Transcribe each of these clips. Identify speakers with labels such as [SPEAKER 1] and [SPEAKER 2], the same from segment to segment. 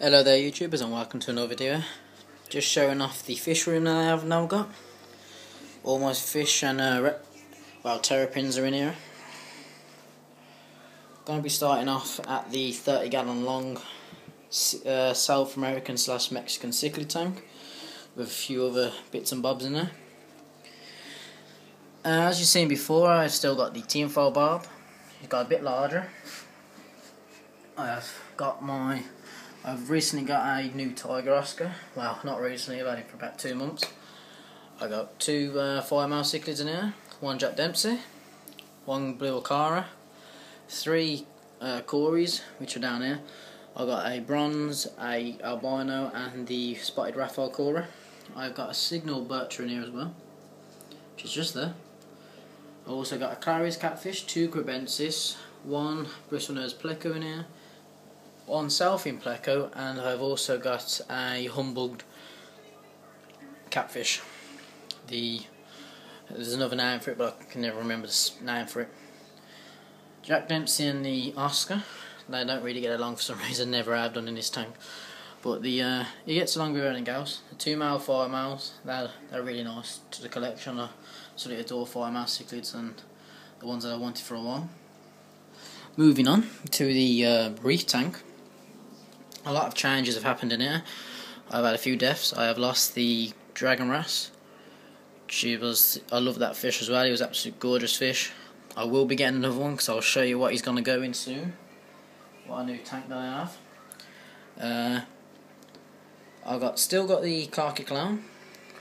[SPEAKER 1] Hello there YouTubers and welcome to another video. Just showing off the fish room that I have now got. All my fish and terrapins are in here. Going to be starting off at the 30-gallon long South American / Mexican cichlid tank with a few other bits and bobs in there. As you've seen before, I've still got the tinfoil barb. It's got a bit larger. I've recently got a new tiger Oscar. Well, not recently, I've had it for about 2 months. I got two 5-mile cichlids in here, one Jack Dempsey, one blue Acara, three Cories, which are down here. I got a bronze, a albino, and the spotted Reptile Cora. I've got a signal bircher in here as well, which is just there. I also got a Clarius catfish, two Crebensis, one bristlenose pleco in here, one Selfie pleco, and I've also got a humbugged catfish. There's another name for it, but I can never remember the name for it. Jack Dempsey and the Oscar, they don't really get along for some reason, never have done in this tank. But he gets along with everything else. The 2-mile, 5-miles, they're really nice to the collection. I absolutely adore 5-mile cichlids and the ones that I wanted for a while. Moving on to the reef tank. A lot of changes have happened in here. I've had a few deaths. I have lost the dragon wrasse. I love that fish as well. He was an absolutely gorgeous fish. I will be getting another one because I'll show you what he's going to go in soon. What a new tank that I have. I've still got the Clarky clown.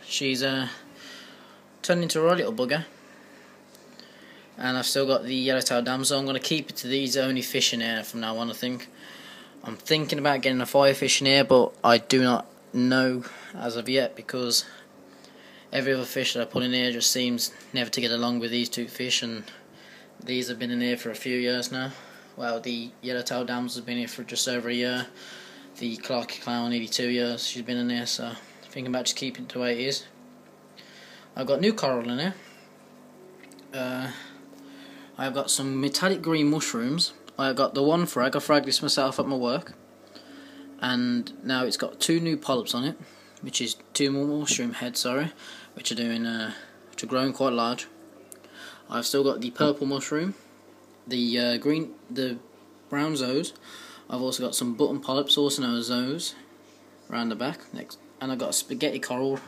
[SPEAKER 1] She's turned into a right little bugger. And I've still got the yellowtail damsel. I'm going to keep it to these only fish in here from now on, I think. I'm thinking about getting a firefish in here, but I do not know as of yet because every other fish that I put in here just seems never to get along with these two fish, and these have been in here for a few years now. Well, the yellowtail damsel has been here for just over a year. The Clarky clown, nearly 2 years she's been in here, so I'm thinking about just keeping it the way it is. I've got new coral in here. I've got some metallic green mushrooms. I got the one frag. I fragged this myself at my work, and now it's got 2 new polyps on it, which is 2 more mushroom heads, which are growing quite large. I've still got the purple mushroom, the brown zoes. I've also got some button polyps, also known as zoes, around the back. And I've got a spaghetti coral.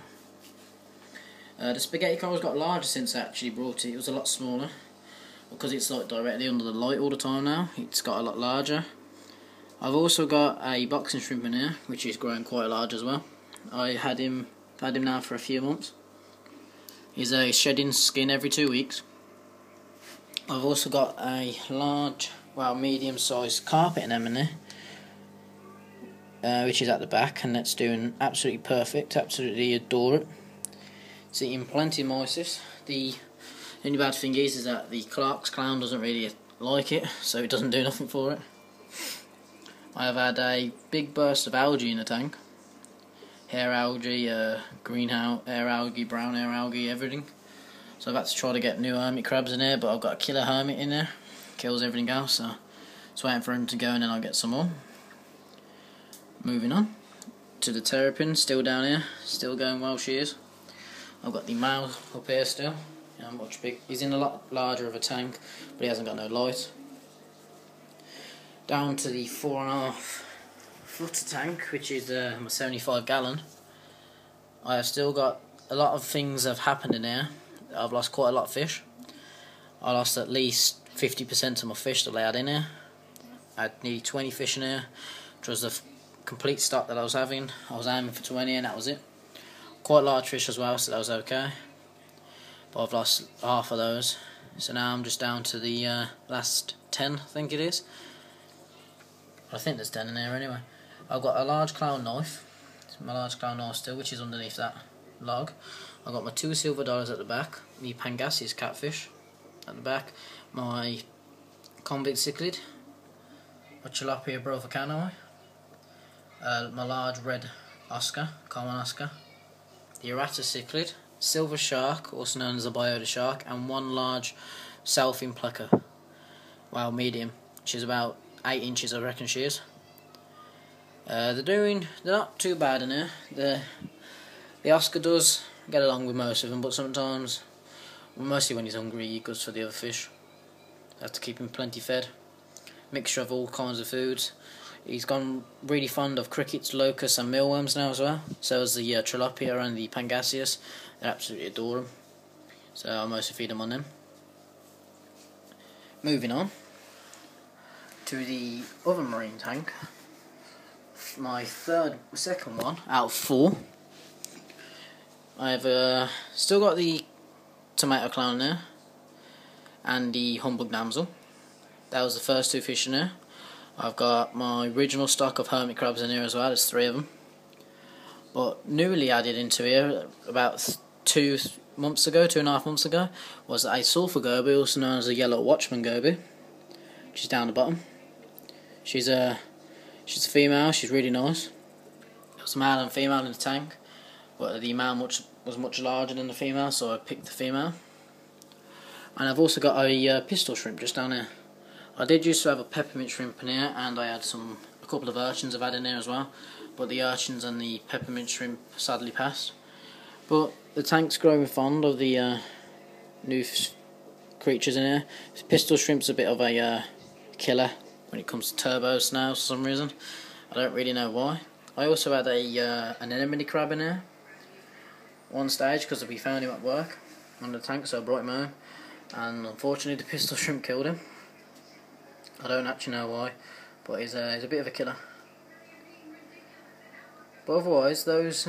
[SPEAKER 1] The spaghetti coral's got larger since I actually brought it. It was a lot smaller. Because it's like directly under the light all the time now, it's got a lot larger. I've also got a boxing shrimp in here, which is growing quite large as well. I've had him now for a few months. He's shedding skin every 2 weeks. I've also got a large, medium-sized carpet in there, which is at the back, and that's doing absolutely perfect. Absolutely adore it. It's eating plenty of moistus. The only bad thing is that the Clark's clown doesn't really like it, so it doesn't do nothing for it. I have had a big burst of algae in the tank. Hair algae, green hair algae, brown hair algae, everything. So I've had to try to get new hermit crabs in there, but I've got a killer hermit in there. Kills everything else, so just waiting for him to go and then I'll get some more. Moving on to the terrapin, still down here, still going well she is. I've got the male up here still. Much big. He's in a lot larger of a tank, but he hasn't got no light. Down to the 4.5 footer tank, which is my 75-gallon. I have still got a lot of things have happened in here. I've lost quite a lot of fish. I lost at least 50% of my fish that I had in here. I had nearly 20 fish in here, which was the complete stock that I was having. I was aiming for 20 and that was it. Quite large fish as well, so that was okay. But I've lost half of those, so now I'm just down to the last 10, I think it is. I think there's 10 in there anyway. I've got a large clown knife. It's my large clown knife still, which is underneath that log. I've got my 2 silver dollars at the back, the Pangasius catfish at the back, my convict cichlid, my tilapia brovacano, my large red Oscar, common Oscar, the Errata cichlid, silver shark, also known as a biota shark, and one large Selfie pleco, medium, which is about 8 inches I reckon she is. They're not too bad in here. The Oscar does get along with most of them, but sometimes, mostly when he's hungry, he goes for the other fish. Have to keep him plenty fed. Mixture of all kinds of foods. He's gone really fond of crickets, locusts and mealworms now as well. So is the tilapia and the pangasius. They absolutely adore them. So I mostly feed them on them. Moving on to the other marine tank. My second one out of 4. I've still got the tomato clown there and the humbug damsel. That was the first 2 fish in there. I've got my original stock of hermit crabs in here as well. There's 3 of them. But newly added into here about 2.5 months ago, was a sulphur goby, also known as a yellow watchman goby. She's down the bottom. She's a female. She's really nice. There's a male and female in the tank, but the male was much larger than the female, so I picked the female. And I've also got a pistol shrimp just down here. I did used to have a peppermint shrimp in here, and I had a couple of urchins I've had in there as well, but the urchins and the peppermint shrimp sadly passed. But the tank's growing fond of the new creatures in here. Pistol shrimp's a bit of a killer when it comes to turbos now for some reason. I don't really know why. I also had an anemone crab in here one stage because we found him at work on the tank, so I brought him home, and unfortunately the pistol shrimp killed him. I don't actually know why, but he's a bit of a killer. But otherwise, this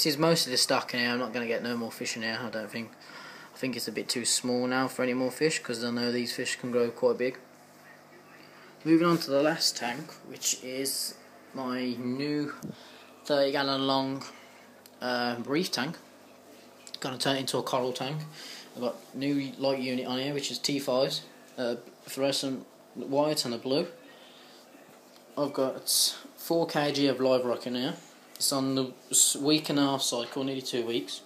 [SPEAKER 1] is mostly the stock in here. I'm not going to get no more fish in here, I don't think. I think it's a bit too small now for any more fish, because I know these fish can grow quite big. Moving on to the last tank, which is my new 30-gallon long reef tank. Going to turn it into a coral tank. I've got new light unit on here, which is T5s, fluorescent white and a blue. I've got 4 kg of live rock in here. It's on the 1.5 week cycle, nearly 2 weeks.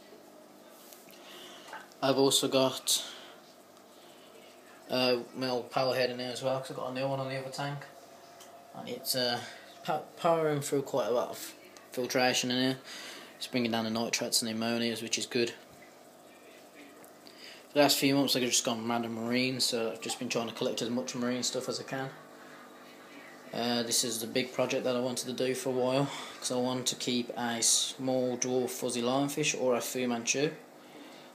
[SPEAKER 1] I've also got my power head in there as well, because I've got a new one on the other tank, and it's powering through quite a lot of filtration in here. It's bringing down the nitrates and the ammonias, which is good. For the last few months I've just gone random marine, so I've just been trying to collect as much marine stuff as I can. This is the big project that I wanted to do for a while, because I want to keep a small dwarf fuzzy lionfish or a Fu Manchu.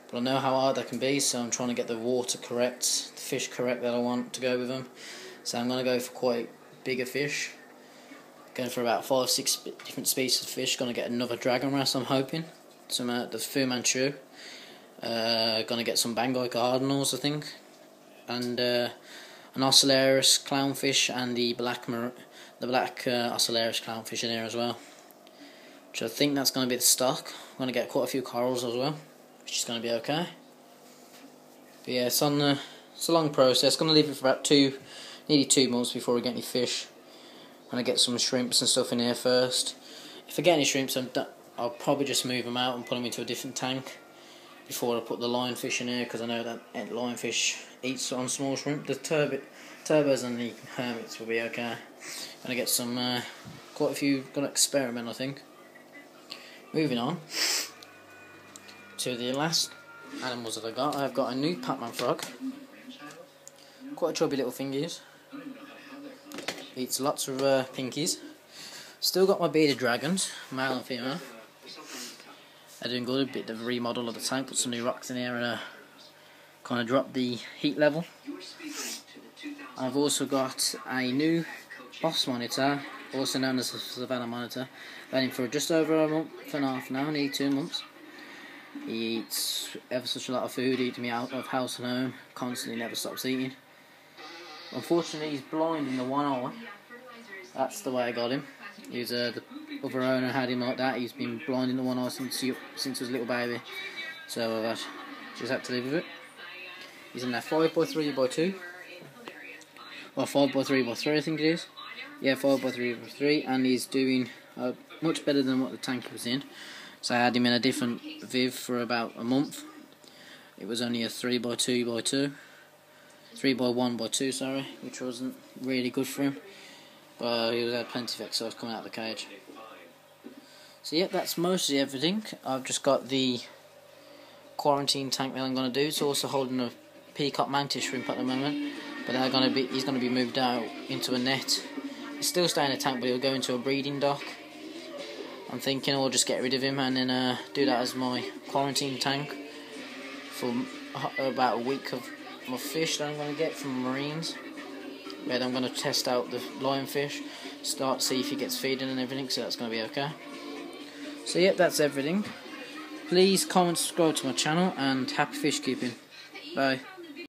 [SPEAKER 1] But I know how hard that can be, so I'm trying to get the water correct, the fish correct that I want to go with them. So I'm going to go for quite bigger fish. Going for about 5-6 different species of fish. Going to get another dragon wrasse, I'm hoping. Some the Fu Manchu. Going to get some Bangkok cardinals, I think. And an Ocellaris clownfish and the black Ocellaris clownfish in here as well. Which I think that's going to be the stock. I'm going to get quite a few corals as well, which is going to be okay. But yeah, it's a long process. Going to leave it for about nearly 2 months before we get any fish. I'm going to get some shrimps and stuff in here first. If I get any shrimps, I'll probably just move them out and put them into a different tank before I put the lionfish in here, because I know that lionfish eats on small shrimp. The turbos and the hermits will be okay. Going to get some, quite a few, going to experiment I think. Moving on to the last animals that I've got a new Pac-Man frog. Quite a chubby little thing he is. Eats lots of pinkies. Still got my bearded dragons, male and female. They're doing good. A bit of a remodel of the tank, put some new rocks in here and kind of drop the heat level. I've also got a new boss monitor, also known as the Savannah monitor. I've had him for just over a month and a half now, nearly 2 months. He eats ever such a lot of food, eats me out of house and home, constantly never stops eating. Unfortunately he's blind in the one eye. That's the way I got him. The other owner had him like that. He's been blind in the one eye since he was a little baby. So I've just had to live with it. He's in that 5x3x2. Well, 5x3x3 I think it is. Yeah, 5x3x3, and he's doing much better than what the tank was in. So I had him in a different viv for about a month. It was only a 3x2x2. 3x1x2, sorry, which wasn't really good for him. Well, he was had plenty of exhaust coming out of the cage. So yeah, that's mostly everything. I've just got the quarantine tank that I'm going to do. It's also holding a peacock mantis shrimp at the moment, but he's going to be moved out into a net. He's still staying in the tank, but he'll go into a breeding dock. I'm thinking I'll just get rid of him and then do that as my quarantine tank for about a week of my fish that I'm going to get from marines. But I'm going to test out the lionfish, start see if he gets feeding and everything, so that's going to be okay. So yep, that's everything. Please comment, subscribe to my channel, and happy fish keeping. Bye.